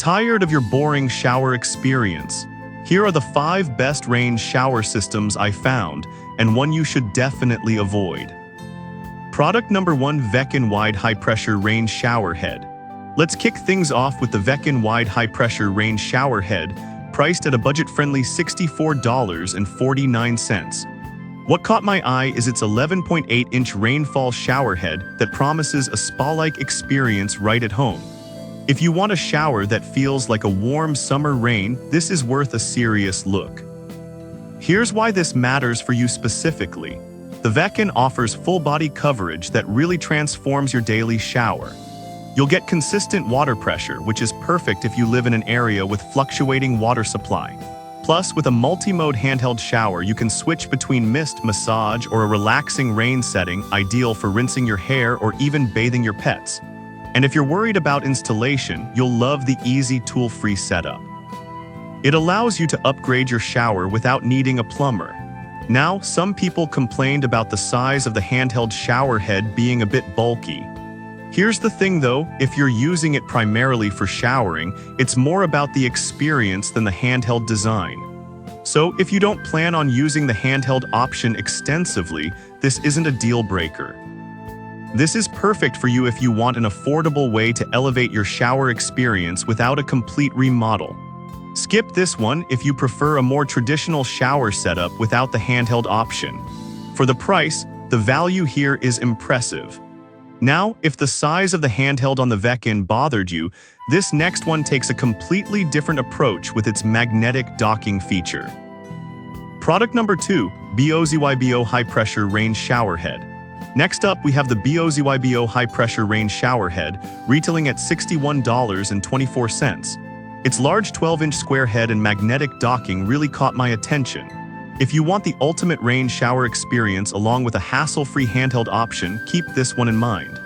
Tired of your boring shower experience? Here are the 5 best range shower systems I found, and one you should definitely avoid. Product number 1: Veckin Wide High Pressure Range Shower Head. Let's kick things off with the Veckin Wide High Pressure Range Shower Head, priced at a budget-friendly $64.49. What caught my eye is its 11.8-inch rainfall shower head that promises a spa-like experience right at home. If you want a shower that feels like a warm summer rain, this is worth a serious look. Here's why this matters for you specifically. The Veckin offers full-body coverage that really transforms your daily shower. You'll get consistent water pressure, which is perfect if you live in an area with fluctuating water supply. Plus, with a multi-mode handheld shower, you can switch between mist, massage, or a relaxing rain setting, ideal for rinsing your hair or even bathing your pets. And if you're worried about installation, you'll love the easy tool-free setup. It allows you to upgrade your shower without needing a plumber. Now, some people complained about the size of the handheld shower head being a bit bulky. Here's the thing though, if you're using it primarily for showering, it's more about the experience than the handheld design. So, if you don't plan on using the handheld option extensively, this isn't a deal breaker. This is perfect for you if you want an affordable way to elevate your shower experience without a complete remodel. Skip this one if you prefer a more traditional shower setup without the handheld option. For the price, the value here is impressive. Now, if the size of the handheld on the Veckin bothered you, this next one takes a completely different approach with its magnetic docking feature. Product number 2: BOZYBO High Pressure Range Shower Head. Next up, we have the BOZYBO High Pressure Range Shower Head, retailing at $61.24. Its large 12-inch square head and magnetic docking really caught my attention. If you want the ultimate rain shower experience along with a hassle-free handheld option, keep this one in mind.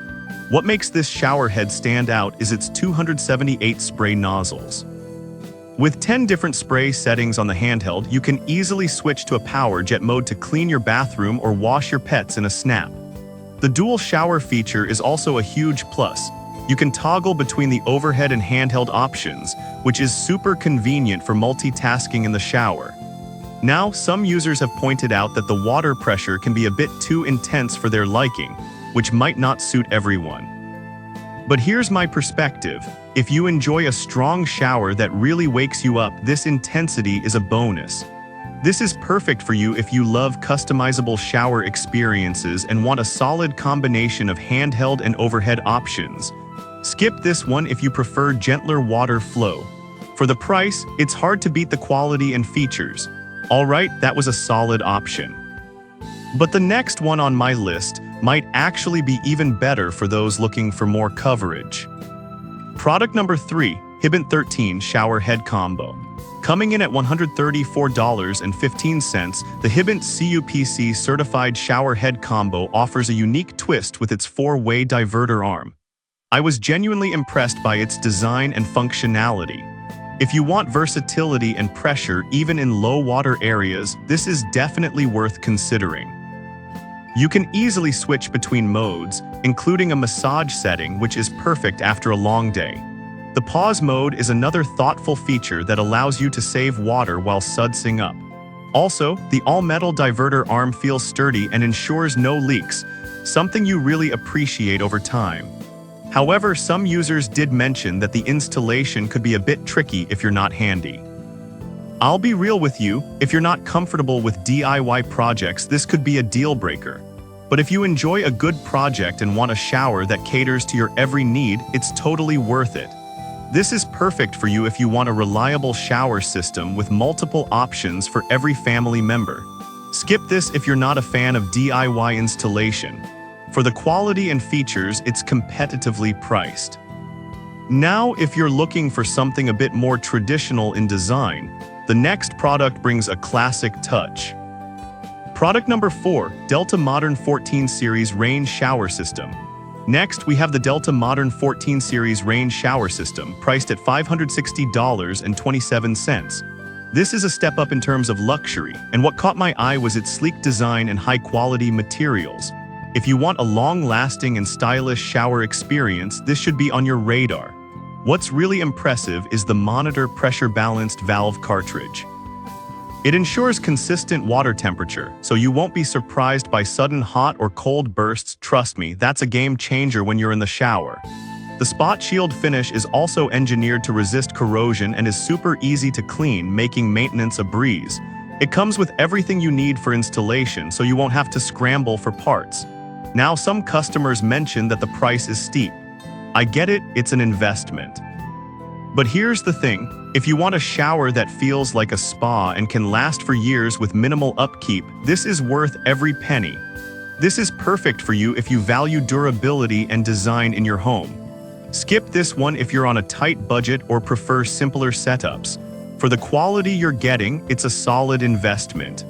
What makes this shower head stand out is its 278 spray nozzles. With 10 different spray settings on the handheld, you can easily switch to a power jet mode to clean your bathroom or wash your pets in a snap. The dual shower feature is also a huge plus. You can toggle between the overhead and handheld options, which is super convenient for multitasking in the shower. Now, some users have pointed out that the water pressure can be a bit too intense for their liking, which might not suit everyone. But here's my perspective. If you enjoy a strong shower that really wakes you up, this intensity is a bonus. This is perfect for you if you love customizable shower experiences and want a solid combination of handheld and overhead options. Skip this one if you prefer gentler water flow. For the price, it's hard to beat the quality and features. Alright, that was a solid option. But the next one on my list might actually be even better for those looking for more coverage. Product number 3: Hibint 13 Shower Head Combo. Coming in at $134.15, the Hibint CUPC Certified Shower Head Combo offers a unique twist with its 4-way diverter arm. I was genuinely impressed by its design and functionality. If you want versatility and pressure even in low water areas, this is definitely worth considering. You can easily switch between modes, including a massage setting, which is perfect after a long day. The pause mode is another thoughtful feature that allows you to save water while sudsing up. Also, the all-metal diverter arm feels sturdy and ensures no leaks, something you really appreciate over time. However, some users did mention that the installation could be a bit tricky if you're not handy. I'll be real with you, if you're not comfortable with DIY projects, this could be a deal breaker. But if you enjoy a good project and want a shower that caters to your every need, it's totally worth it. This is perfect for you if you want a reliable shower system with multiple options for every family member. Skip this if you're not a fan of DIY installation. For the quality and features, it's competitively priced. Now, if you're looking for something a bit more traditional in design, the next product brings a classic touch. Product number 4: Delta Modern 14 Series Range Shower System. Next, we have the Delta Modern 14 Series Range Shower System, priced at $560.27. This is a step up in terms of luxury, and what caught my eye was its sleek design and high-quality materials. If you want a long-lasting and stylish shower experience, this should be on your radar. What's really impressive is the Monitor pressure balanced valve cartridge. It ensures consistent water temperature, so you won't be surprised by sudden hot or cold bursts. Trust me, that's a game changer when you're in the shower. The Spot Shield finish is also engineered to resist corrosion and is super easy to clean, making maintenance a breeze. It comes with everything you need for installation, so you won't have to scramble for parts. Now, some customers mention that the price is steep. I get it, it's an investment. But here's the thing, if you want a shower that feels like a spa and can last for years with minimal upkeep, this is worth every penny. This is perfect for you if you value durability and design in your home. Skip this one if you're on a tight budget or prefer simpler setups. For the quality you're getting, it's a solid investment.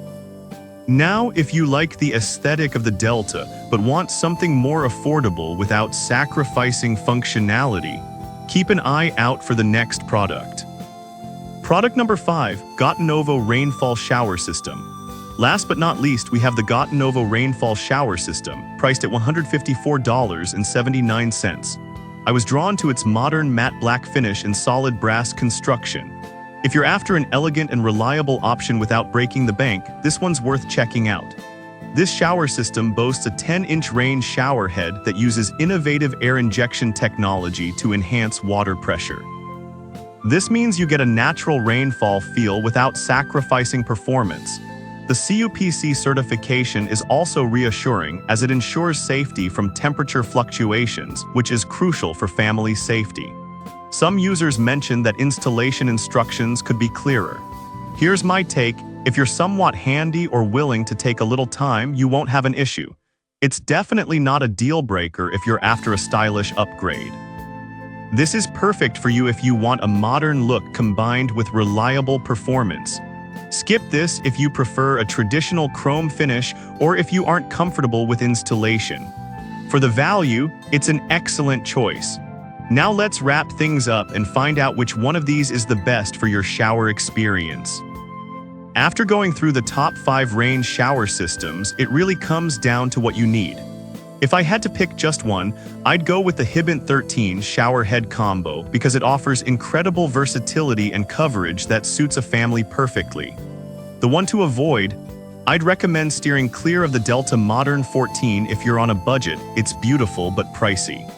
Now, if you like the aesthetic of the Delta but want something more affordable without sacrificing functionality, keep an eye out for the next product. Product number 5, Gotinovo Rainfall Shower System. Last but not least, we have the Gotinovo Rainfall Shower System, priced at $154.79. I was drawn to its modern matte black finish and solid brass construction. If you're after an elegant and reliable option without breaking the bank, this one's worth checking out. This shower system boasts a 10-inch range shower head that uses innovative air injection technology to enhance water pressure. This means you get a natural rainfall feel without sacrificing performance. The CUPC certification is also reassuring as it ensures safety from temperature fluctuations, which is crucial for family safety. Some users mention that installation instructions could be clearer. Here's my take: if you're somewhat handy or willing to take a little time, you won't have an issue. It's definitely not a deal breaker if you're after a stylish upgrade. This is perfect for you if you want a modern look combined with reliable performance. Skip this if you prefer a traditional chrome finish or if you aren't comfortable with installation. For the value, it's an excellent choice. Now let's wrap things up and find out which one of these is the best for your shower experience. After going through the top 5 range shower systems, it really comes down to what you need. If I had to pick just one, I'd go with the Hibint 13 shower head combo because it offers incredible versatility and coverage that suits a family perfectly. The one to avoid, I'd recommend steering clear of the Delta Modern 14 if you're on a budget. It's beautiful but pricey.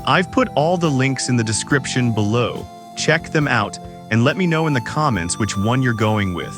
I've put all the links in the description below. Check them out and let me know in the comments which one you're going with.